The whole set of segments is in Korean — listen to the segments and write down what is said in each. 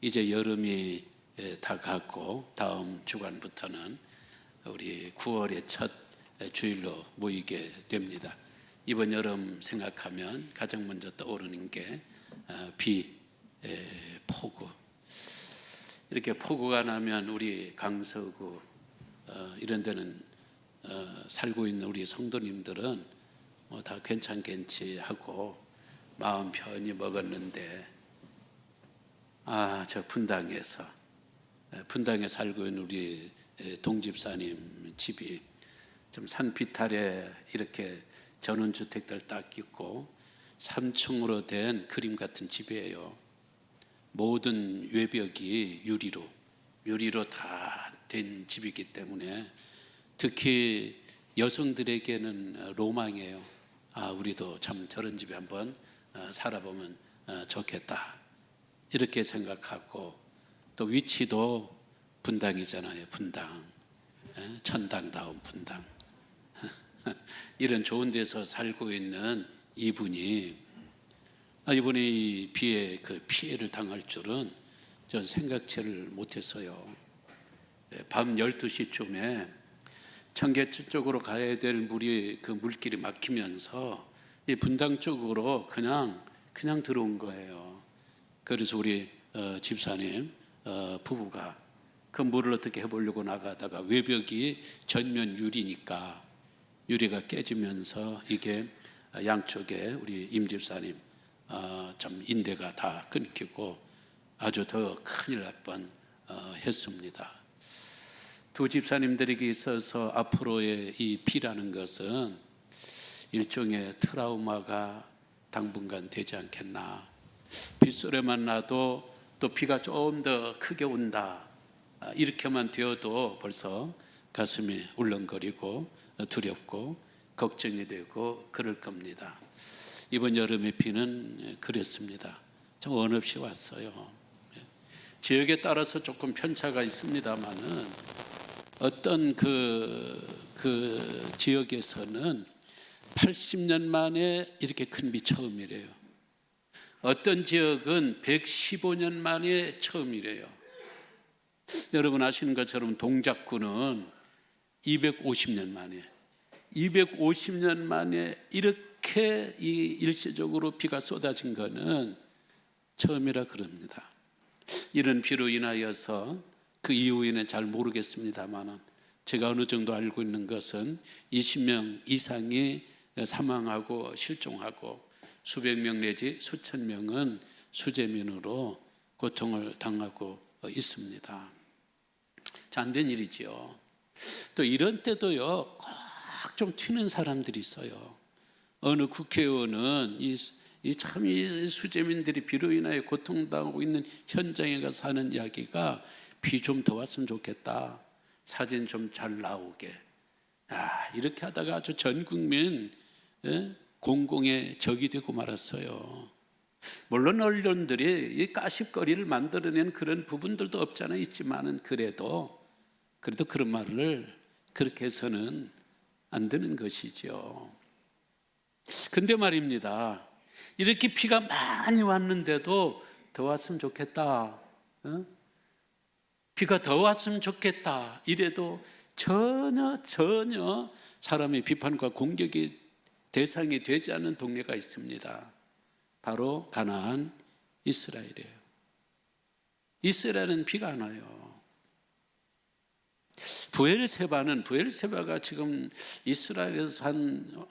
이제 여름이 다 갔고 다음 주간부터는 우리 9월의 첫 주일로 모이게 됩니다. 이번 여름 생각하면 가장 먼저 떠오르는 게 비, 폭우. 이렇게 폭우가 나면 우리 강서구 이런 데는 살고 있는 우리 성도님들은 뭐 다 괜찮겠지 하고 마음 편히 먹었는데, 저 분당에 살고 있는 우리 동집사님 집이 좀 산 비탈에 이렇게 전원주택들 딱 있고 3층으로 된 그림 같은 집이에요. 모든 외벽이 유리로 다 된 집이기 때문에 특히 여성들에게는 로망이에요. 우리도 참 저런 집에 한번 살아보면 좋겠다, 이렇게 생각하고, 또 위치도 분당이잖아요. 분당, 천당다운 분당. 이런 좋은 데서 살고 있는 이분이 이번에 이 비에 그 피해를 당할 줄은 전 생각지를 못했어요. 밤 12시쯤에 청계천 쪽으로 가야 될 물길이 막히면서 이 분당 쪽으로 그냥 들어온 거예요. 그래서 우리 집사님 부부가 그 물을 어떻게 해보려고 나가다가 외벽이 전면 유리니까 유리가 깨지면서 이게 양쪽에 우리 임 집사님 좀 인대가 다 끊기고 아주 더 큰일 날 뻔 했습니다. 두 집사님들에게 있어서 앞으로의 이 비라는 것은 일종의 트라우마가 당분간 되지 않겠나. 빗소리만 나도 또 비가 좀 더 크게 온다, 이렇게만 되어도 벌써 가슴이 울렁거리고 두렵고 걱정이 되고 그럴 겁니다. 이번 여름의 비는 그랬습니다. 좀 원 없이 왔어요. 지역에 따라서 조금 편차가 있습니다만은 어떤 그 지역에서는 80년 만에 이렇게 큰 비 처음이래요. 어떤 지역은 115년 만에 처음이래요. 여러분 아시는 것처럼 동작구는 250년 만에 이렇게 일시적으로 비가 쏟아진 거는 처음이라 그럽니다. 이런 비로 인하여서 그 이후에는 잘 모르겠습니다만 제가 어느 정도 알고 있는 것은 20명 이상이 사망하고 실종하고 수백 명 내지 수천 명은 수재민으로 고통을 당하고 있습니다. 안 된 일이지요. 또 이런 때도요, 꼭 좀 튀는 사람들이 있어요. 어느 국회의원은 이 수재민들이 비로 인하여 고통당하고 있는 현장에 가서 하는 이야기가 비 좀 더 왔으면 좋겠다, 사진 좀 잘 나오게. 이렇게 하다가 아주 전 국민 공공의 적이 되고 말았어요. 물론 언론들이 이 가십거리를 만들어낸 그런 부분들도 없잖아요. 있지만은 그래도 그런 말을 그렇게 해서는 안 되는 것이죠. 근데 말입니다, 이렇게 비가 많이 왔는데도 더 왔으면 좋겠다, 비가 더 왔으면 좋겠다 이래도 전혀 사람의 비판과 공격이 대상이 되지 않는 동네가 있습니다. 바로 가나안 이스라엘이에요. 이스라엘은 비가 안 와요. 부엘세바가 지금 이스라엘에서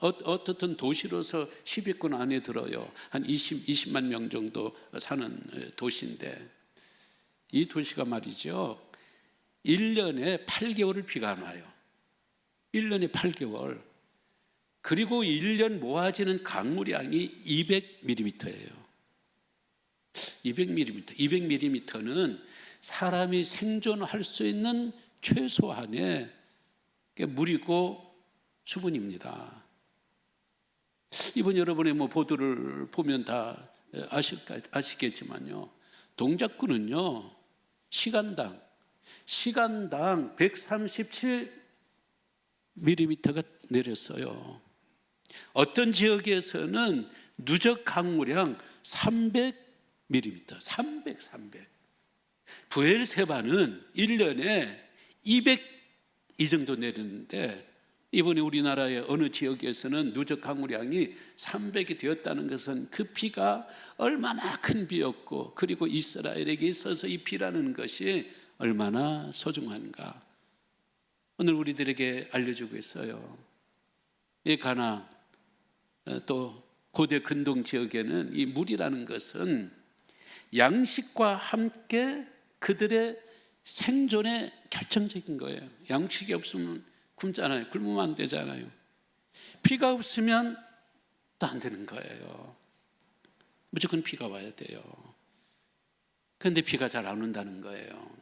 어떻든 도시로서 10위권 안에 들어요. 한 20만 명 정도 사는 도시인데, 이 도시가 말이죠, 1년에 8개월을 비가 안 와요. 1년에 8개월. 그리고 1년 모아지는 강물량이 200mm예요. 200mm는 사람이 생존할 수 있는 최소한의 물이고 수분입니다. 이번 여러분의 보도를 보면 다 아시겠지만요, 동작구는요 시간당 137mm가 내렸어요. 어떤 지역에서는 누적 강우량 300mm, 300. 부엘세바는 1년에 200 이 정도 내리는데, 이번에 우리나라의 어느 지역에서는 누적 강우량이 300이 되었다는 것은 그 비가 얼마나 큰 비였고, 그리고 이스라엘에게 있어서 이 비라는 것이 얼마나 소중한가 오늘 우리들에게 알려주고 있어요. 이 가나안 또 고대 근동 지역에는 이 물이라는 것은 양식과 함께 그들의 생존에 결정적인 거예요. 양식이 없으면 굶잖아요. 굶으면 안 되잖아요. 비가 없으면 또 안 되는 거예요. 무조건 비가 와야 돼요. 그런데 비가 잘 안 온다는 거예요.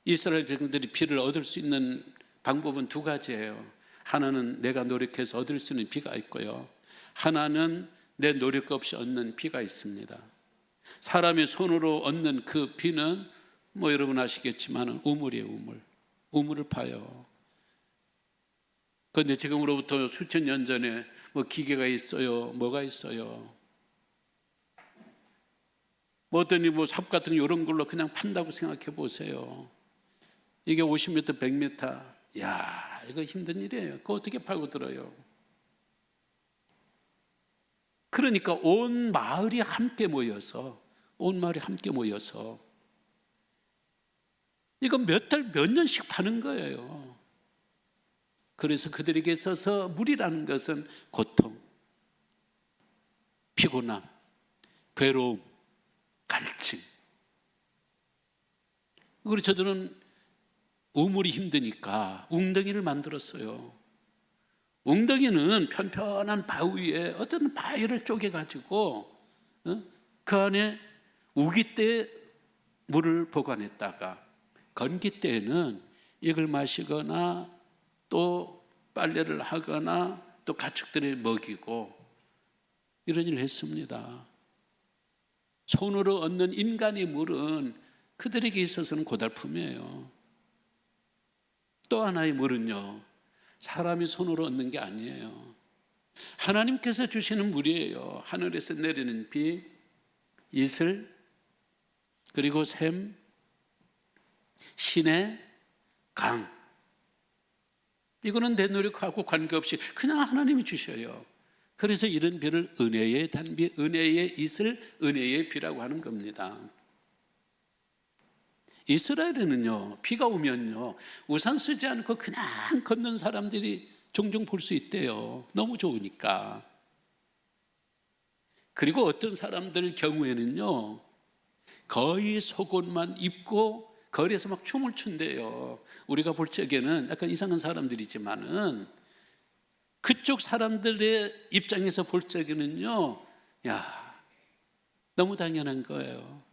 이스라엘 백성들이 비를 얻을 수 있는 방법은 두 가지예요. 하나는 내가 노력해서 얻을 수 있는 비가 있고요, 하나는 내 노력 없이 얻는 비가 있습니다. 사람의 손으로 얻는 그 비는 여러분 아시겠지만 우물이에요. 우물을 파요. 그런데 지금으로부터 수천 년 전에 기계가 있어요, 뭐가 있어요, 어떤 삽 같은 이런 걸로 그냥 판다고 생각해 보세요. 이게 50m, 100m, 야, 이거 힘든 일이에요. 그거 어떻게 파고 들어요? 그러니까 온 마을이 함께 모여서 이거 몇 달, 몇 년씩 파는 거예요. 그래서 그들에게 있어서 물이라는 것은 고통, 피곤함, 괴로움, 갈증. 그리고 저들은 우물이 힘드니까 웅덩이를 만들었어요. 웅덩이는 편편한 바위 위에 어떤 바위를 쪼개가지고 그 안에 우기 때 물을 보관했다가 건기 때에는 이걸 마시거나 또 빨래를 하거나 또 가축들을 먹이고 이런 일을 했습니다. 손으로 얻는 인간의 물은 그들에게 있어서는 고달픔이에요. 또 하나의 물은요, 사람이 손으로 얻는 게 아니에요. 하나님께서 주시는 물이에요. 하늘에서 내리는 비, 이슬, 그리고 샘, 시내, 강. 이거는 내 노력하고 관계없이 그냥 하나님이 주셔요. 그래서 이런 비를 은혜의 단비, 은혜의 이슬, 은혜의 비라고 하는 겁니다. 이스라엘에는요, 비가 오면요, 우산 쓰지 않고 그냥 걷는 사람들이 종종 볼 수 있대요. 너무 좋으니까. 그리고 어떤 사람들 경우에는요, 거의 속옷만 입고 거리에서 막 춤을 춘대요. 우리가 볼 적에는 약간 이상한 사람들이지만은 그쪽 사람들의 입장에서 볼 적에는요, 야, 너무 당연한 거예요.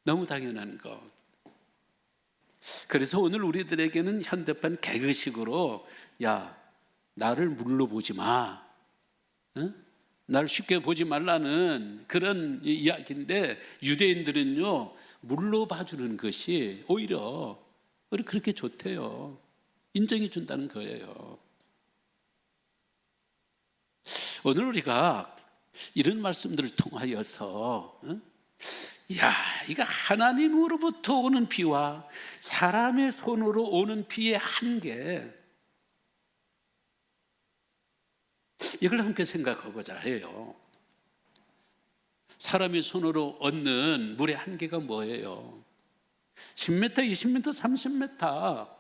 너무 당연한 것. 그래서 오늘 우리들에게는 현대판 개그식으로, 야, 나를 물로 보지 마, 응? 나를 쉽게 보지 말라는 그런 이야기인데, 유대인들은요, 물로 봐주는 것이 오히려 그렇게 좋대요. 인정해 준다는 거예요. 오늘 우리가 이런 말씀들을 통하여서 야, 이거 하나님으로부터 오는 비와 사람의 손으로 오는 비의 한계, 이걸 함께 생각하고자 해요. 사람의 손으로 얻는 물의 한계가 뭐예요? 10m, 20m, 30m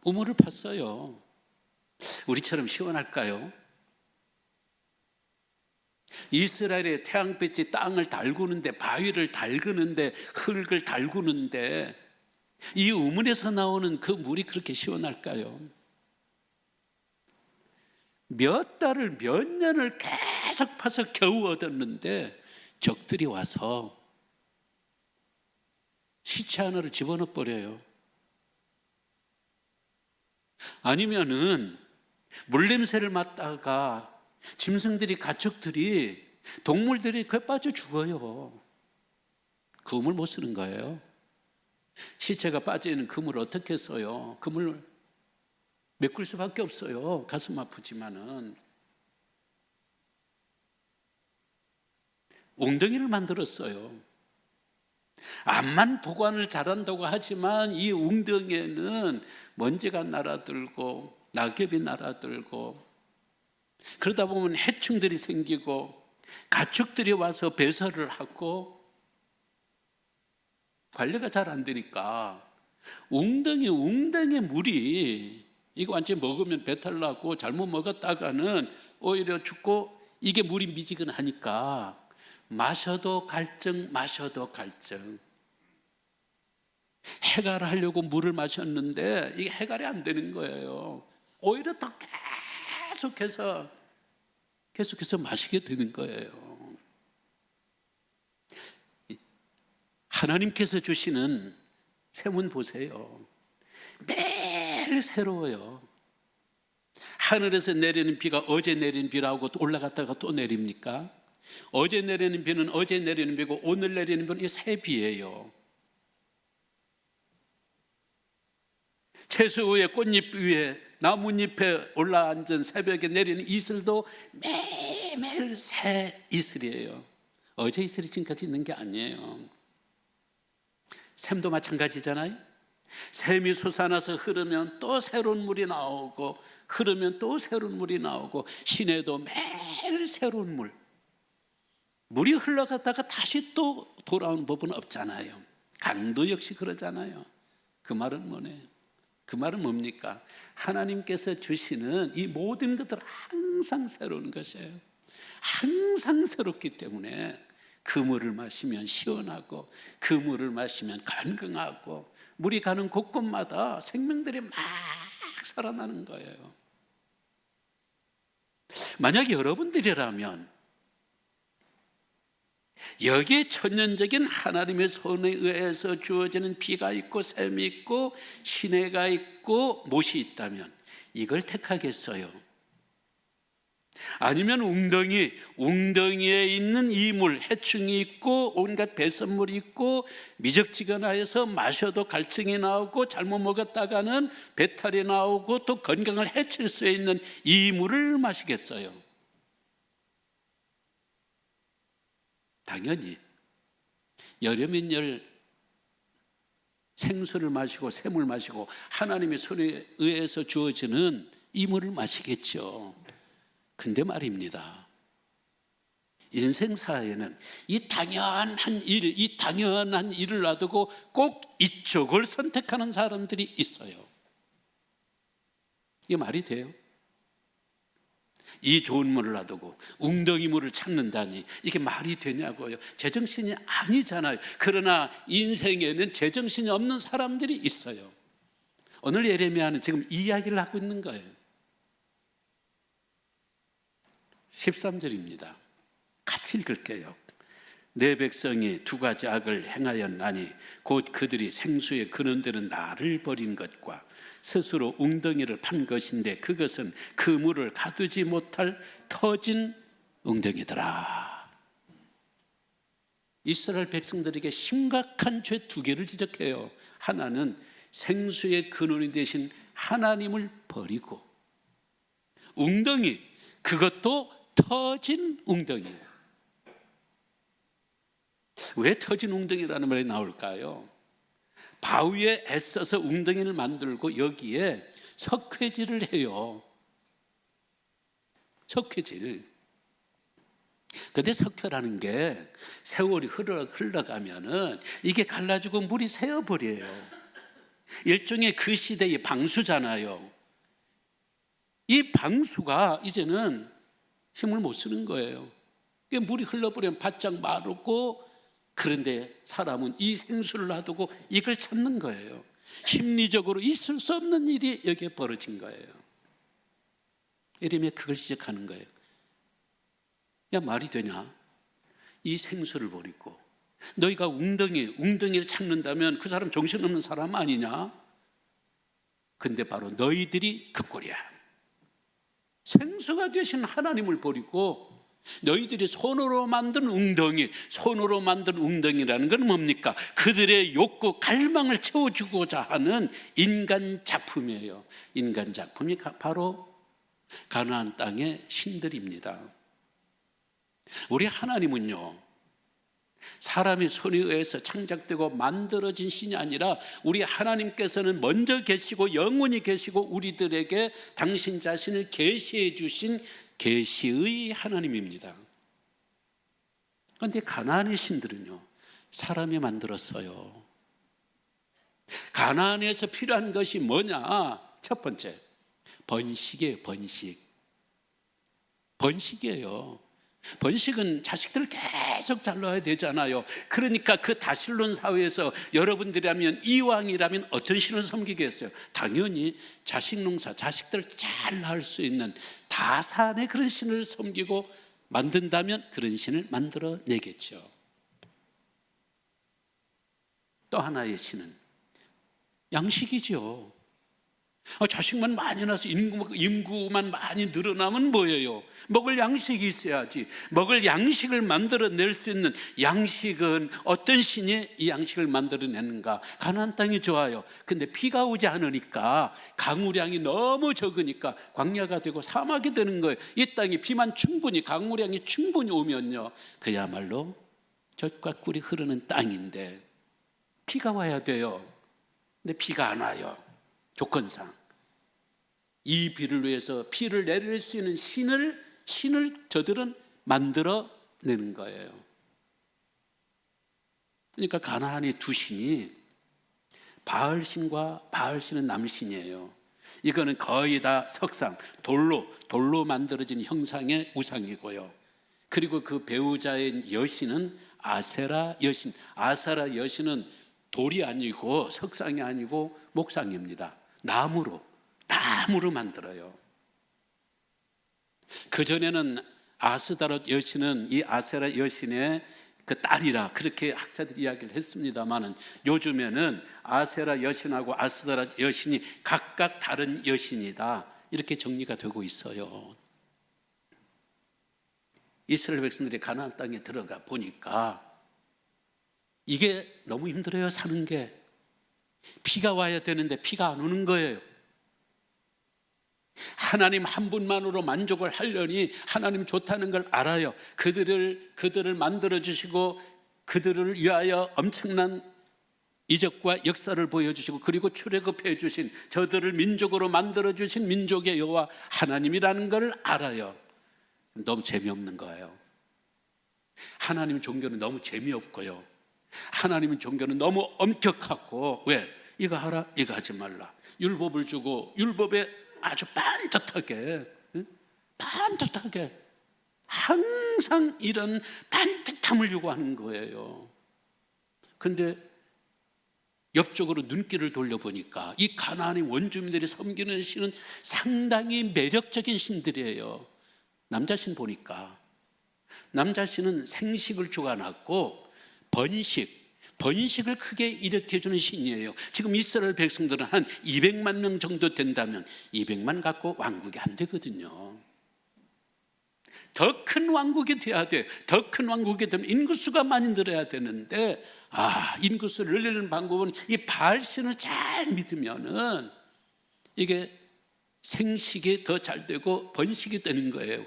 우물을 팠어요. 우리처럼 시원할까요? 이스라엘의 태양빛이 땅을 달구는데, 바위를 달구는데, 흙을 달구는데 이 우물에서 나오는 그 물이 그렇게 시원할까요? 몇 달을, 몇 년을 계속 파서 겨우 얻었는데 적들이 와서 시체 하나를 집어넣어 버려요. 아니면은 물냄새를 맡다가 짐승들이, 가축들이, 동물들이 그에 빠져 죽어요. 금을 못 쓰는 거예요. 시체가 빠져있는 금을 어떻게 써요? 금을 메꿀 수밖에 없어요. 가슴 아프지만은. 웅덩이를 만들었어요. 암만 보관을 잘한다고 하지만 이 웅덩이에는 먼지가 날아들고 낙엽이 날아들고, 그러다 보면 해충들이 생기고 가축들이 와서 배설을 하고 관리가 잘 안 되니까 웅덩이 물이, 이거 완전히 먹으면 배탈 나고 잘못 먹었다가는 오히려 죽고, 이게 물이 미지근하니까 마셔도 갈증, 마셔도 갈증. 해갈하려고 물을 마셨는데 이게 해갈이 안 되는 거예요. 오히려 더 계속해서 마시게 되는 거예요. 하나님께서 주시는 샘은 보세요. 매일 새로워요. 하늘에서 내리는 비가 어제 내린 비라고 또 올라갔다가 또 내립니까? 어제 내리는 비는 어제 내리는 비고 오늘 내리는 비는 새 비예요. 채소 위에, 꽃잎 위에, 나뭇잎에 올라앉은 새벽에 내리는 이슬도 매일매일 새 이슬이에요. 어제 이슬이 지금까지 있는 게 아니에요. 샘도 마찬가지잖아요. 샘이 솟아나서 흐르면 또 새로운 물이 나오고, 흐르면 또 새로운 물이 나오고, 시내도 매일 새로운 물이 흘러갔다가 다시 또 돌아오는 법은 없잖아요. 강도 역시 그러잖아요. 그 말은 뭐네? 그 말은 뭡니까? 하나님께서 주시는 이 모든 것들은 항상 새로운 것이에요. 항상 새롭기 때문에 그 물을 마시면 시원하고, 그 물을 마시면 건강하고, 물이 가는 곳곳마다 생명들이 막 살아나는 거예요. 만약 여러분들이라면 여기에 천연적인 하나님의 손에 의해서 주어지는 비가 있고 샘이 있고 시내가 있고 못이 있다면 이걸 택하겠어요? 아니면 웅덩이에 있는 이물, 해충이 있고 온갖 배설물이 있고 미적지근하여서 마셔도 갈증이 나오고 잘못 먹었다가는 배탈이 나오고 또 건강을 해칠 수 있는 이 물을 마시겠어요? 당연히 여름인 열 생수를 마시고 샘을 마시고 하나님의 손에 의해서 주어지는 이 물을 마시겠죠. 근데 말입니다, 인생사에는 이 당연한 일을 놔두고 꼭 이쪽을 선택하는 사람들이 있어요. 이게 말이 돼요? 이 좋은 물을 놔두고 웅덩이 물을 찾는다니 이게 말이 되냐고요. 제정신이 아니잖아요. 그러나 인생에는 제정신이 없는 사람들이 있어요. 오늘 예레미야는 지금 이 이야기를 하고 있는 거예요. 13절입니다. 같이 읽을게요. 내 백성이 두 가지 악을 행하였나니 곧 그들이 생수의 근원되는 나를 버린 것과 스스로 웅덩이를 판 것인데 그것은 그 물을 가두지 못할 터진 웅덩이더라. 이스라엘 백성들에게 심각한 죄 두 개를 지적해요. 하나는 생수의 근원이 되신 하나님을 버리고, 웅덩이, 그것도 터진 웅덩이에요. 왜 터진 웅덩이라는 말이 나올까요? 바위에 애써서 웅덩이를 만들고 여기에 석회질을 해요. 석회질. 근데 석회라는 게 세월이 흘러가면은 이게 갈라지고 물이 새어버려요. 일종의 그 시대의 방수잖아요. 이 방수가 이제는 힘을 못 쓰는 거예요. 물이 흘러버리면 바짝 마르고, 그런데 사람은 이 생수를 놔두고 이걸 찾는 거예요. 심리적으로 있을 수 없는 일이 여기에 벌어진 거예요. 예레미야 그걸 지적하는 거예요. 야, 말이 되냐? 이 생수를 버리고 너희가 웅덩이를 찾는다면 그 사람 정신없는 사람 아니냐? 근데 바로 너희들이 그 꼴이야. 생수가 되신 하나님을 버리고 너희들이 손으로 만든 웅덩이라는 건 뭡니까? 그들의 욕구, 갈망을 채워주고자 하는 인간 작품이에요. 인간 작품이 바로 가나안 땅의 신들입니다. 우리 하나님은요, 사람의 손에 의해서 창작되고 만들어진 신이 아니라 우리 하나님께서는 먼저 계시고 영원히 계시고 우리들에게 당신 자신을 계시해 주신 계시의 하나님입니다. 그런데 가나안의 신들은요, 사람이 만들었어요. 가나안에서 필요한 것이 뭐냐? 첫 번째, 번식이에요. 번식이에요. 번식은 자식들을 계속 잘 낳아야 되잖아요. 그러니까 그 다실론 사회에서 여러분들이라면, 이왕이라면 어떤 신을 섬기겠어요? 당연히 자식 농사, 자식들 잘 낳을 수 있는 다산의 그런 신을 섬기고 만든다면 그런 신을 만들어내겠죠. 또 하나의 신은 양식이죠. 자식만 많이 나서 인구만 많이 늘어나면 뭐예요? 먹을 양식이 있어야지. 먹을 양식을 만들어낼 수 있는 양식은 어떤 신이 이 양식을 만들어내는가? 가나안 땅이 좋아요. 근데 비가 오지 않으니까, 강우량이 너무 적으니까 광야가 되고 사막이 되는 거예요. 이 땅이 비만 충분히, 강우량이 충분히 오면요, 그야말로 젖과 꿀이 흐르는 땅인데 비가 와야 돼요. 근데 비가 안 와요. 조건상. 이 비를 위해서 비를 내릴 수 있는 신을 저들은 만들어내는 거예요. 그러니까 가나안의 두 신이 바알신과 바알신은 남신이에요. 이거는 거의 다 석상, 돌로 만들어진 형상의 우상이고요. 그리고 그 배우자의 여신은 아세라 여신. 아세라 여신은 돌이 아니고 석상이 아니고 목상입니다. 나무로 만들어요. 그전에는 아스다롯 여신은 이 아세라 여신의 그 딸이라 그렇게 학자들이 이야기를 했습니다마는, 요즘에는 아세라 여신하고 아스다롯 여신이 각각 다른 여신이다, 이렇게 정리가 되고 있어요. 이스라엘 백성들이 가나안 땅에 들어가 보니까 이게 너무 힘들어요. 사는 게. 비가 와야 되는데 비가 안 오는 거예요. 하나님 한 분만으로 만족을 하려니 하나님 좋다는 걸 알아요. 그들을 만들어 주시고 그들을 위하여 엄청난 이적과 역사를 보여주시고, 그리고 출애굽해 주신, 저들을 민족으로 만들어 주신 민족의 여호와 하나님이라는 걸 알아요. 너무 재미없는 거예요. 하나님 종교는 너무 재미없고요, 하나님의 종교는 너무 엄격하고, 왜? 이거 하라, 이거 하지 말라. 율법을 주고 율법에 아주 반듯하게 항상 이런 반듯함을 요구하는 거예요. 근데 옆쪽으로 눈길을 돌려보니까 이 가나안의 원주민들이 섬기는 신은 상당히 매력적인 신들이에요. 남자신 보니까 남자신은 생식을 주관하고 번식을 크게 일으켜주는 신이에요. 지금 이스라엘 백성들은 한 200만 명 정도 된다면 200만 갖고 왕국이 안 되거든요. 더 큰 왕국이 돼야 돼. 더 큰 왕국이 되면 인구수가 많이 늘어야 되는데, 인구수를 늘리는 방법은 이 바알신을 잘 믿으면은 이게 생식이 더 잘 되고 번식이 되는 거예요.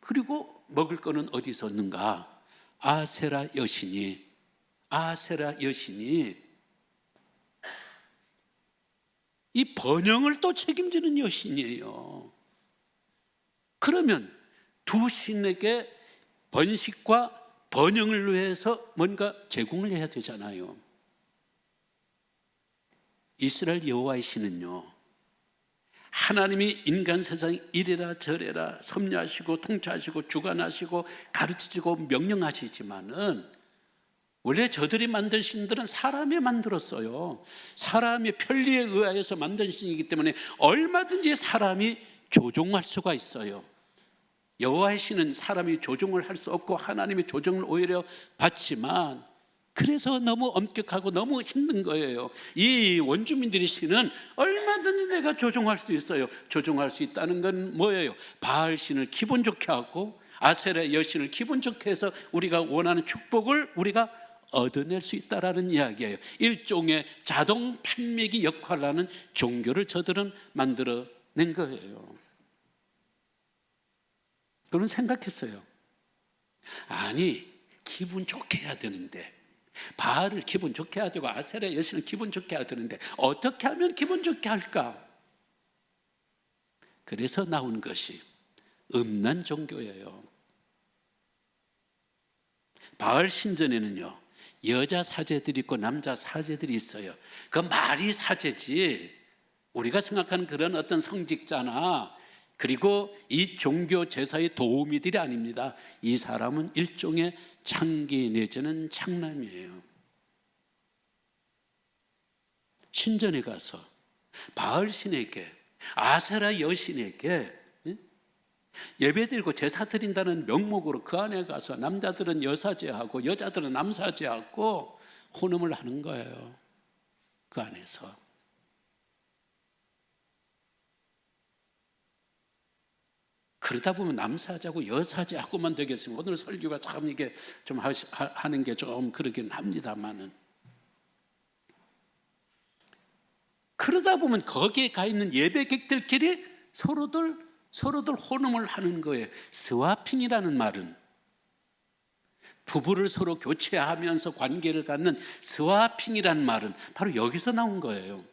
그리고 먹을 거는 어디서 얻는가? 아세라 여신이 이 번영을 또 책임지는 여신이에요. 그러면 두 신에게 번식과 번영을 위해서 뭔가 제공을 해야 되잖아요. 이스라엘 여호와의 신은요, 하나님이 인간 세상 이래라 저래라 섭리하시고 통치하시고 주관하시고 가르치시고 명령하시지만은, 원래 저들이 만든 신들은 사람이 만들었어요. 사람의 편리에 의하여서 만든 신이기 때문에 얼마든지 사람이 조종할 수가 있어요. 여호와의 신은 사람이 조종을 할 수 없고 하나님의 조종을 오히려 받지만, 그래서 너무 엄격하고 너무 힘든 거예요. 이 원주민들의 신은 얼마든지 내가 조종할 수 있어요. 조종할 수 있다는 건 뭐예요? 바알 신을 기분 좋게 하고 아세라 여신을 기분 좋게 해서 우리가 원하는 축복을 우리가 얻어낼 수 있다라는 이야기예요. 일종의 자동 판매기 역할을 하는 종교를 저들은 만들어낸 거예요. 그런 생각했어요. 아니, 기분 좋게 해야 되는데, 바알을 기분 좋게 해야 되고 아세라 여신을 기분 좋게 해야 되는데 어떻게 하면 기분 좋게 할까? 그래서 나온 것이 음란 종교예요. 바알 신전에는요, 여자 사제들이 있고 남자 사제들이 있어요. 그 말이 사제지 우리가 생각하는 그런 어떤 성직자나 그리고 이 종교 제사의 도우미들이 아닙니다. 이 사람은 일종의 창기 내지는 창남이에요. 신전에 가서 바알 신에게 아세라 여신에게 예배드리고 제사 드린다는 명목으로 그 안에 가서 남자들은 여사제하고 여자들은 남사제하고 혼음을 하는 거예요. 그 안에서. 그러다 보면 남사제하고 여사제하고만 되겠습니다. 오늘 설교가 참 이게 좀 하는 게 좀 그러긴 합니다만은. 그러다 보면 거기에 가 있는 예배객들끼리 서로들 혼음을 하는 거예요. 스와핑이라는 말은 부부를 서로 교체하면서 관계를 갖는 스와핑이라는 말은 바로 여기서 나온 거예요.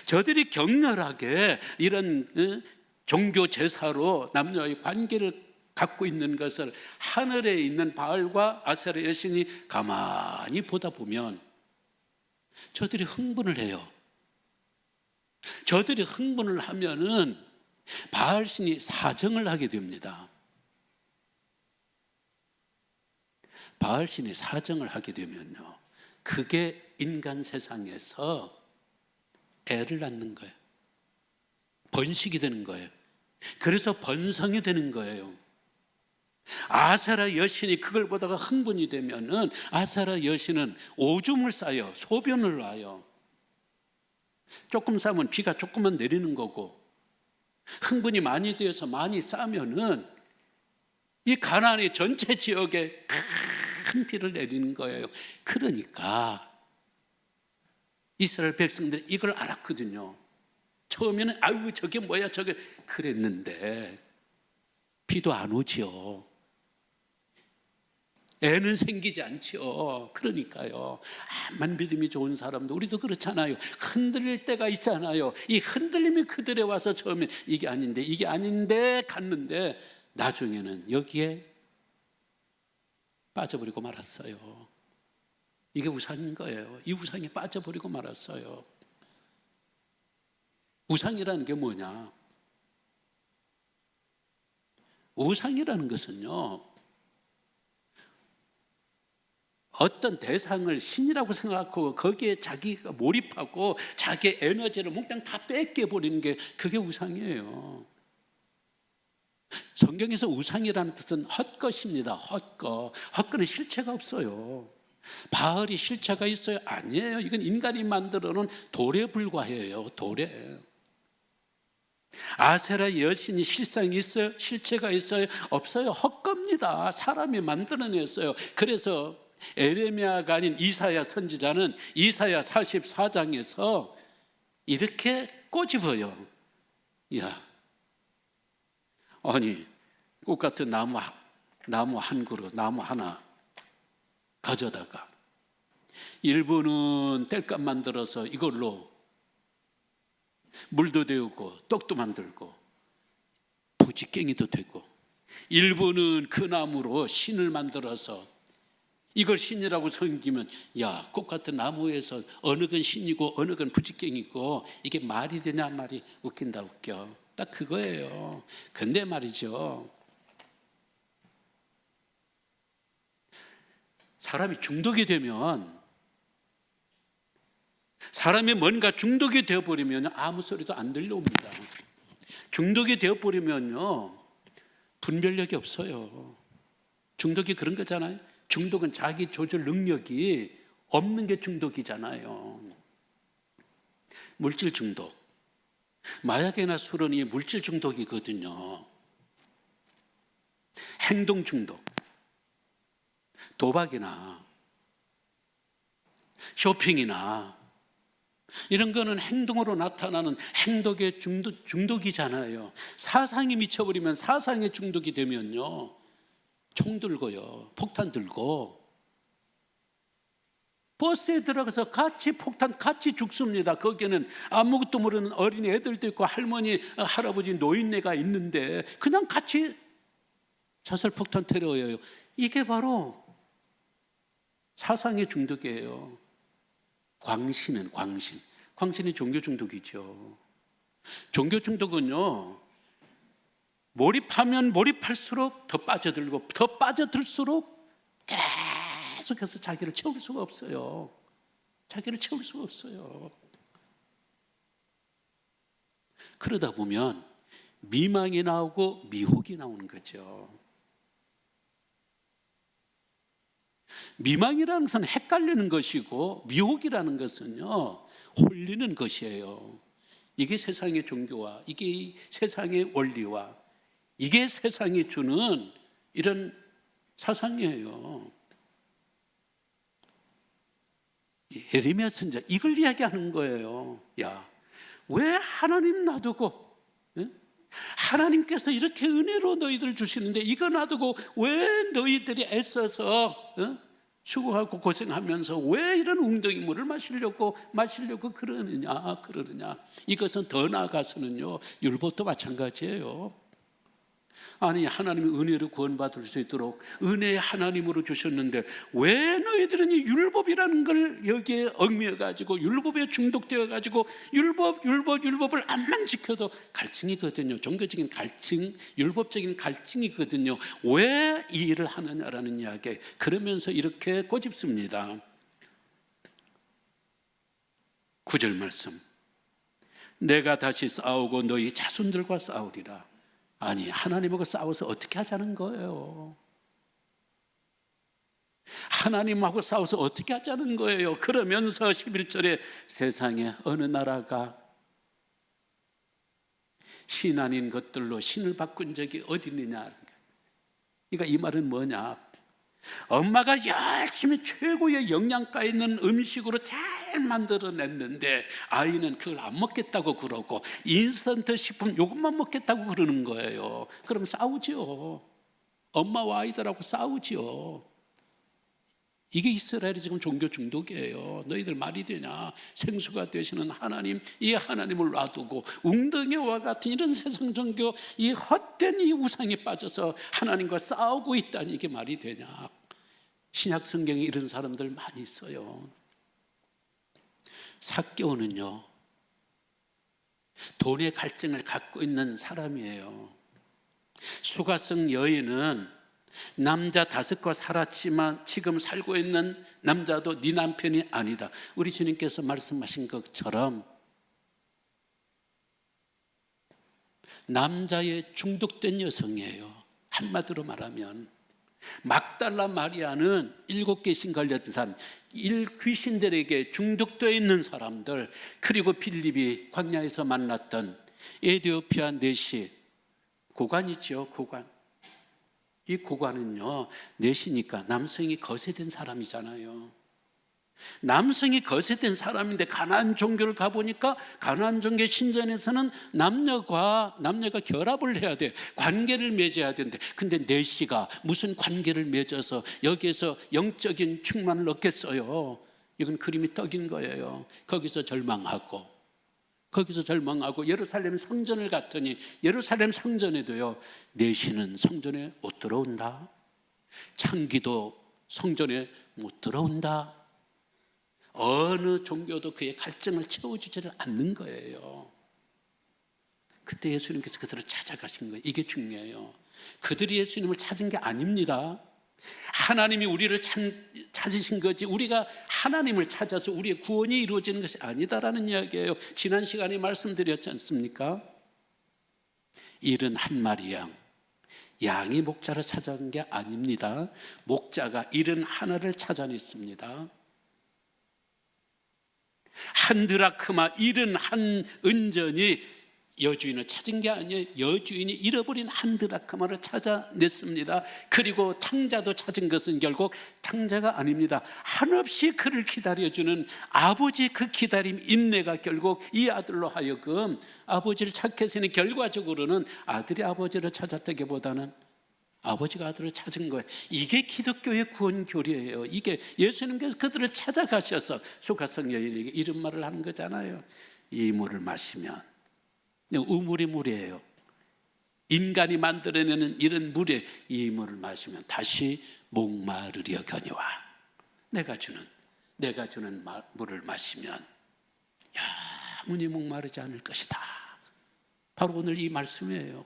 저들이 격렬하게 이런 종교 제사로 남녀의 관계를 갖고 있는 것을 하늘에 있는 바알과 아세라 여신이 가만히 보다 보면 저들이 흥분을 해요. 저들이 흥분을 하면은 바알 신이 사정을 하게 됩니다. 바알 신이 사정을 하게 되면요, 그게 인간 세상에서 애를 낳는 거예요. 번식이 되는 거예요. 그래서 번성이 되는 거예요. 아세라 여신이 그걸 보다가 흥분이 되면은 아세라 여신은 오줌을 싸요. 소변을 놔요. 조금 싸면 비가 조금만 내리는 거고, 흥분이 많이 되어서 많이 싸면은 이 가나안의 전체 지역에 큰 비를 내리는 거예요. 그러니까 이스라엘 백성들이 이걸 알았거든요. 처음에는 아유 저게 뭐야 저게 그랬는데 비도 안 오지요. 애는 생기지 않지요. 그러니까요, 암만 믿음이 좋은 사람도 우리도 그렇잖아요. 흔들릴 때가 있잖아요. 이 흔들림이 그들에 와서 처음에 이게 아닌데 갔는데 나중에는 여기에 빠져버리고 말았어요. 이게 우상인 거예요. 이 우상에 빠져버리고 말았어요. 우상이라는 게 뭐냐? 우상이라는 것은요, 어떤 대상을 신이라고 생각하고 거기에 자기가 몰입하고 자기의 에너지를 몽땅 다 뺏겨버리는 게 그게 우상이에요. 성경에서 우상이라는 뜻은 헛것입니다. 헛것은 실체가 없어요. 바알이 실체가 있어요? 아니에요. 이건 인간이 만들어 놓은 돌에 불과해요. 돌에. 아세라 여신이 실상이 있어요? 실체가 있어요? 없어요. 헛겁니다. 사람이 만들어냈어요. 그래서 에레미야가 아닌 이사야 선지자는 이사야 44장에서 이렇게 꼬집어요. 야, 아니 꽃 같은 나무 한 그루, 나무 하나 가져다가 일부는 땔감 만들어서 이걸로 물도 데우고 떡도 만들고 부지깽이도 되고, 일부는 그 나무로 신을 만들어서 이걸 신이라고 섬기면 야, 꽃 같은 나무에서 어느 건 신이고 어느 건 부지깽이고 이게 말이 되냐 말이 웃긴다 웃겨. 딱 그거예요. 근데 말이죠, 사람이 중독이 되면, 사람이 뭔가 중독이 되어버리면 아무 소리도 안 들려옵니다. 중독이 되어버리면요 분별력이 없어요. 중독이 그런 거잖아요. 중독은 자기 조절 능력이 없는 게 중독이잖아요. 물질 중독. 마약이나 술은 이 물질 중독이거든요. 행동 중독. 도박이나 쇼핑이나 이런 거는 행동으로 나타나는 행동의 중독이잖아요. 사상이 미쳐버리면, 사상의 중독이 되면요, 총 들고요, 폭탄 들고 버스에 들어가서 같이 폭탄, 같이 죽습니다. 거기에는 아무것도 모르는 어린 애들도 있고 할머니, 할아버지, 노인네가 있는데 그냥 같이 자살폭탄 테러예요. 이게 바로 사상의 중독이에요. 광신은 광신이 종교 중독이죠. 종교 중독은요, 몰입하면 몰입할수록 더 빠져들고, 더 빠져들수록 계속해서 자기를 채울 수가 없어요. 자기를 채울 수가 없어요. 그러다 보면 미망이 나오고 미혹이 나오는 거죠. 미망이라는 것은 헷갈리는 것이고, 미혹이라는 것은요, 홀리는 것이에요. 이게 세상의 종교와, 이게 세상의 원리와, 이게 세상이 주는 이런 사상이에요. 예레미야 선지자 이걸 이야기하는 거예요. 야, 왜 하나님 놔두고, 하나님께서 이렇게 은혜로 너희들 주시는데 이거 놔두고 왜 너희들이 애써서 수고하고 고생하면서 왜 이런 웅덩이 물을 마시려고 그러느냐. 이것은 더 나아가서는요, 율법도 마찬가지예요. 아니, 하나님이 은혜로 구원받을 수 있도록 은혜의 하나님으로 주셨는데 왜 너희들은 이 율법이라는 걸 여기에 얽매여가지고 율법에 중독되어가지고 율법을 암만 지켜도 갈증이거든요. 종교적인 갈증, 율법적인 갈증이거든요. 왜 이 일을 하느냐라는 이야기. 그러면서 이렇게 꼬집습니다. 9절 말씀. 내가 다시 싸우고 너희 자손들과 싸우리라. 아니, 하나님하고 싸워서 어떻게 하자는 거예요? 하나님하고 싸워서 어떻게 하자는 거예요? 그러면서 11절에 세상에 어느 나라가 신 아닌 것들로 신을 바꾼 적이 어디 있느냐. 그러니까 이 말은 뭐냐? 엄마가 열심히 최고의 영양가 있는 음식으로 잘 만들어냈는데 아이는 그걸 안 먹겠다고 그러고 인스턴트 식품 이것만 먹겠다고 그러는 거예요. 그럼 싸우죠. 엄마와 아이들하고 싸우죠. 이게 이스라엘이 지금 종교 중독이에요. 너희들 말이 되냐? 생수가 되시는 하나님, 이 하나님을 놔두고 웅덩이와 같은 이런 세상 종교, 이 헛된 이 우상에 빠져서 하나님과 싸우고 있다니 이게 말이 되냐? 신약 성경에 이런 사람들 많이 있어요. 삭개오는요, 돈의 갈증을 갖고 있는 사람이에요. 수가성 여인은 남자 5과 살았지만 지금 살고 있는 남자도 네 남편이 아니다. 우리 주님께서 말씀하신 것처럼 남자에 중독된 여성이에요. 한마디로 말하면 막달라 마리아는 7개 신 걸렸던 사람, 귀신들에게 중독되어 있는 사람들, 그리고 빌립이 광야에서 만났던 에티오피아 내시 고관이죠. 고관. 이 고관은요, 내시니까 남성이 거세된 사람이잖아요. 남성이 거세된 사람인데 가나안 종교를 가보니까 가나안 종교 신전에서는 남녀가 결합을 해야 돼. 관계를 맺어야 되는데, 근데 내시가 무슨 관계를 맺어서 여기에서 영적인 충만을 얻겠어요? 이건 그림이 떡인 거예요. 거기서 절망하고 예루살렘 성전을 갔더니 예루살렘 성전에도요, 내시는 성전에 못 들어온다. 창기도 성전에 못 들어온다. 어느 종교도 그의 갈증을 채워주지를 않는 거예요. 그때 예수님께서 그들을 찾아가신 거예요. 이게 중요해요. 그들이 예수님을 찾은 게 아닙니다. 하나님이 우리를 찾으신 거지, 우리가 하나님을 찾아서 우리의 구원이 이루어지는 것이 아니다라는 이야기예요. 지난 시간에 말씀드렸지 않습니까? 일은 한 마리 양, 양이 목자를 찾아온 게 아닙니다. 목자가 이른 하나를 찾아냈습니다. 한 드라크마 잃은 한 은전이 여주인을 찾은 게 아니에요. 여주인이 잃어버린 한 드라크마를 찾아냈습니다. 그리고 탕자도 찾은 것은 결국 탕자가 아닙니다. 한없이 그를 기다려주는 아버지의 그 기다림, 인내가 결국 이 아들로 하여금 아버지를 찾게 해서는 결과적으로는 아들이 아버지를 찾았다기보다는 아버지가 아들을 찾은 거예요. 이게 기독교의 구원 교리예요. 이게 예수님께서 그들을 찾아가셔서 수가성 여인에게 이런 말을 하는 거잖아요. 이 물을 마시면, 우물이 물이에요. 인간이 만들어내는 이런 물에 이 물을 마시면 다시 목마르려 거니와 내가 주는 물을 마시면 영원히 목마르지 않을 것이다. 바로 오늘 이 말씀이에요.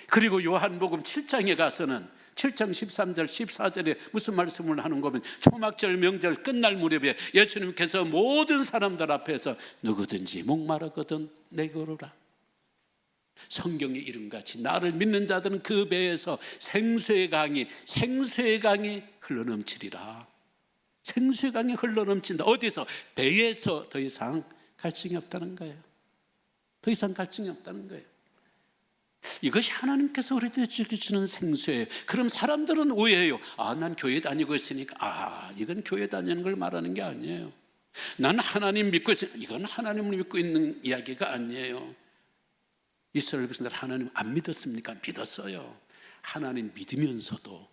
그리고 요한복음 7장에 가서는 7장 13절 14절에 무슨 말씀을 하는 거면 초막절 명절 끝날 무렵에 예수님께서 모든 사람들 앞에서 누구든지 목마르거든 내게 오르라. 성경의 이름같이 나를 믿는 자들은 그 배에서 생수의 강이 흘러넘치리라. 생수의 강이 흘러넘친다. 어디서? 배에서. 더 이상 갈증이 없다는 거예요. 더 이상 갈증이 없다는 거예요. 이것이 하나님께서 우리에게 주시는 생수예요. 그럼 사람들은 오해해요. 난 교회 다니고 있으니까. 이건 교회 다니는 걸 말하는 게 아니에요. 난 하나님 믿고 있으니까. 이건 하나님을 믿고 있는 이야기가 아니에요. 이스라엘 백성들 하나님 안 믿었습니까? 믿었어요. 하나님 믿으면서도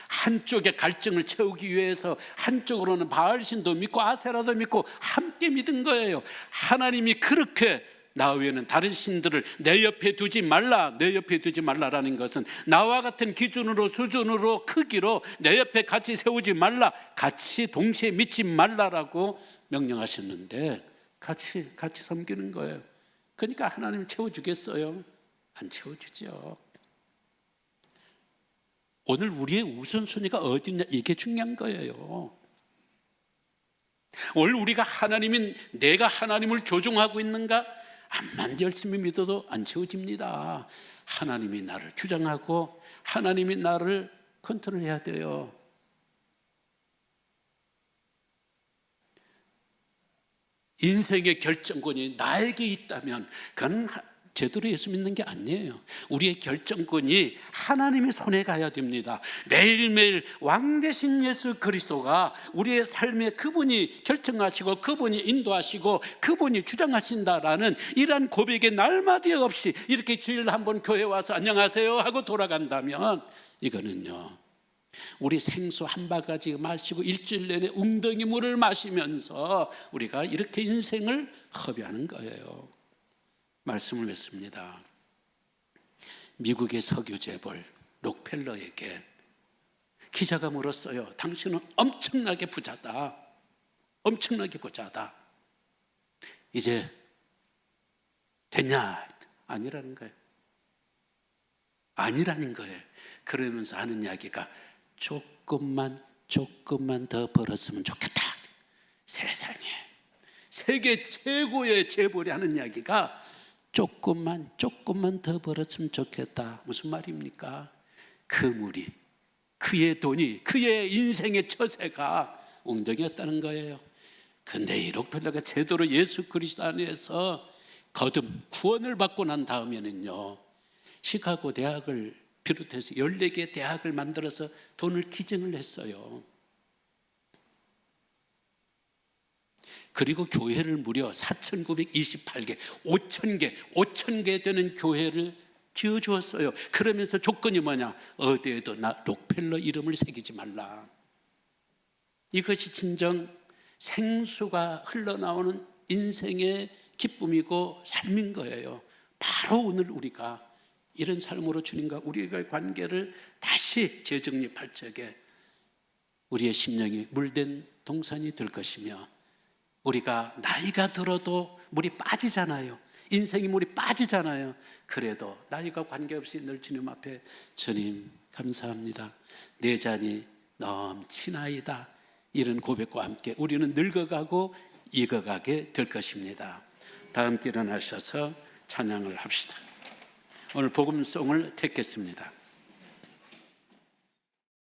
한쪽의 갈증을 채우기 위해서 한쪽으로는 바알신도 믿고 아세라도 믿고 함께 믿은 거예요. 하나님이 그렇게 나 외에는 다른 신들을 내 옆에 두지 말라라는 것은 나와 같은 기준으로, 수준으로, 크기로 내 옆에 같이 세우지 말라, 같이 동시에 믿지 말라라고 명령하셨는데 같이 섬기는 거예요. 그러니까 하나님 채워주겠어요? 안 채워주죠. 오늘 우리의 우선순위가 어디냐, 이게 중요한 거예요. 오늘 우리가 내가 하나님을 조종하고 있는가? 암만 열심히 믿어도 안 채워집니다. 하나님이 나를 주장하고 하나님이 나를 컨트롤해야 돼요. 인생의 결정권이 나에게 있다면 그건 제대로 예수 믿는 게 아니에요. 우리의 결정권이 하나님의 손에 가야 됩니다. 매일매일 왕 되신 예수 그리스도가 우리의 삶에 그분이 결정하시고 그분이 인도하시고 그분이 주장하신다라는 이러한 고백에 날마다 없이 이렇게 주일 한번 교회 와서 안녕하세요 하고 돌아간다면 이거는요, 우리 생수 한 바가지 마시고 일주일 내내 웅덩이 물을 마시면서 우리가 이렇게 인생을 허비하는 거예요. 말씀을 맺습니다. 미국의 석유 재벌 록펠러에게 기자가 물었어요. 당신은 엄청나게 부자다. 이제 됐냐? 아니라는 거예요. 그러면서 하는 이야기가 조금만 더 벌었으면 좋겠다. 세상에 세계 최고의 재벌이 하는 이야기가 조금만 더 벌었으면 좋겠다. 무슨 말입니까? 그 물이, 그의 돈이, 그의 인생의 처세가 웅덩이였다는 거예요. 근데 이 록펠러가 제대로 예수 그리스도 안에서 거듭 구원을 받고 난 다음에는요, 시카고 대학을 비롯해서 14개 대학을 만들어서 돈을 기증을 했어요. 그리고 교회를 무려 4,928개, 5,000개 되는 교회를 지어주었어요. 그러면서 조건이 뭐냐? 어디에도 나 록펠러 이름을 새기지 말라. 이것이 진정 생수가 흘러나오는 인생의 기쁨이고 삶인 거예요. 바로 오늘 우리가 이런 삶으로 주님과 우리의 관계를 다시 재정립할 적에 우리의 심령이 물된 동산이 될 것이며, 우리가 나이가 들어도 물이 빠지잖아요. 인생이 물이 빠지잖아요. 그래도 나이가 관계없이 늘 주님 앞에 주님 감사합니다. 내 잔이 넘치나이다. 이런 고백과 함께 우리는 늙어가고 익어가게 될 것입니다. 다 함께 일어나셔서 찬양을 합시다. 오늘 복음송을 택했습니다.